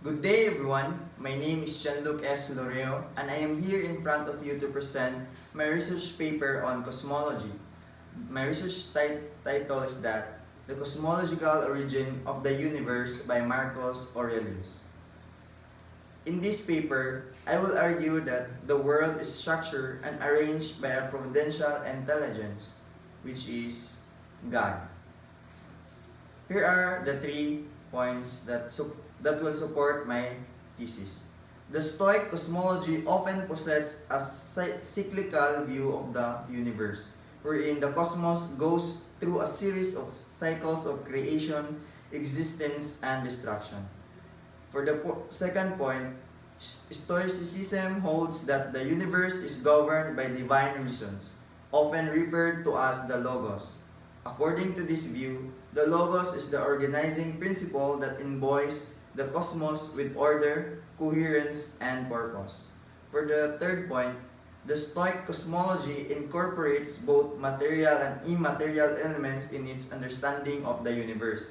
Good day everyone, my name is Gianluc S. Loreo and I am here in front of you to present my research paper on cosmology. My research title is that The Cosmological Origin of the Universe by Marcus Aurelius. In this paper, I will argue that the world is structured and arranged by a providential intelligence, which is God. Here are the 3 points that will support my thesis. The Stoic cosmology often possesses a cyclical view of the universe, wherein the cosmos goes through a series of cycles of creation, existence, and destruction. For the second point, Stoicism holds that the universe is governed by divine reasons, often referred to as the Logos. According to this view, the Logos is the organizing principle that imbues the cosmos with order, coherence, and purpose. For the third point, the Stoic cosmology incorporates both material and immaterial elements in its understanding of the universe.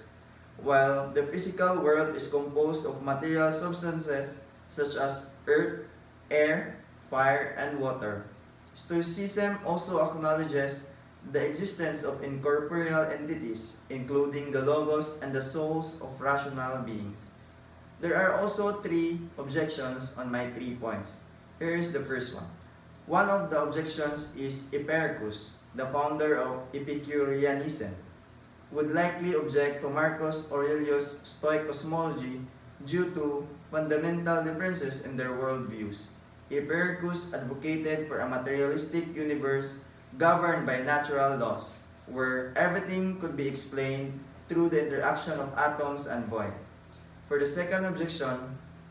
While the physical world is composed of material substances such as earth, air, fire, and water, Stoicism also acknowledges the existence of incorporeal entities, including the Logos and the souls of rational beings. There are also 3 objections on my 3 points. Here is the first one. One of the objections is Epicurus, the founder of Epicureanism, would likely object to Marcus Aurelius' Stoic cosmology due to fundamental differences in their worldviews. Epicurus advocated for a materialistic universe governed by natural laws, where everything could be explained through the interaction of atoms and void. For the second objection,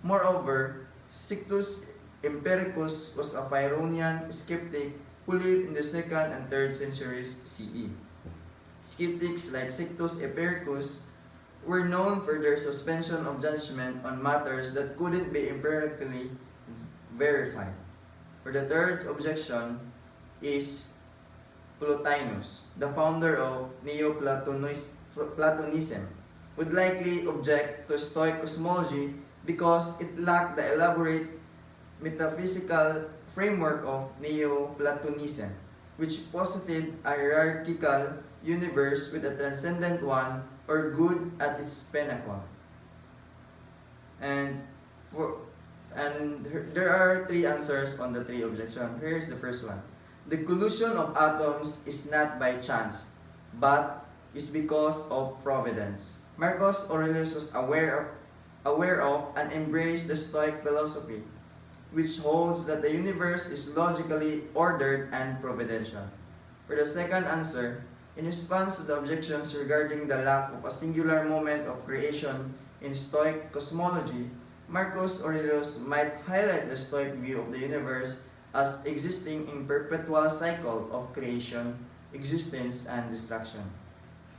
moreover, Sextus Empiricus was a Pyrrhonian skeptic who lived in the 2nd and 3rd centuries CE. Skeptics like Sextus Empiricus were known for their suspension of judgment on matters that couldn't be empirically verified. For the third objection is Plotinus, the founder of Neoplatonism, would likely object to Stoic cosmology because it lacked the elaborate metaphysical framework of Neoplatonism, which posited a hierarchical universe with a transcendent one or good at its pinnacle. And there are 3 answers on the 3 objections. Here is the first one. The collision of atoms is not by chance, but is because of providence. Marcus Aurelius was aware of and embraced the Stoic philosophy, which holds that the universe is logically ordered and providential. For the second answer, in response to the objections regarding the lack of a singular moment of creation in Stoic cosmology, Marcus Aurelius might highlight the Stoic view of the universe as existing in perpetual cycle of creation, existence, and destruction.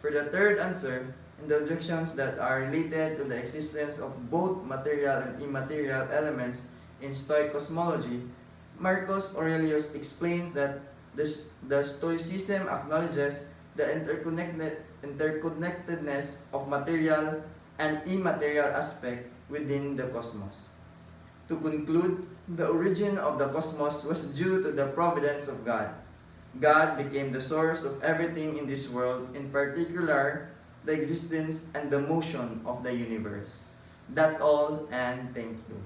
For the third answer, in the objections that are related to the existence of both material and immaterial elements in Stoic cosmology, Marcus Aurelius explains that the Stoicism acknowledges the interconnectedness of material and immaterial aspect within the cosmos. To conclude, the origin of the cosmos was due to the providence of God. God became the source of everything in this world, in particular, the existence and the motion of the universe. That's all, and thank you.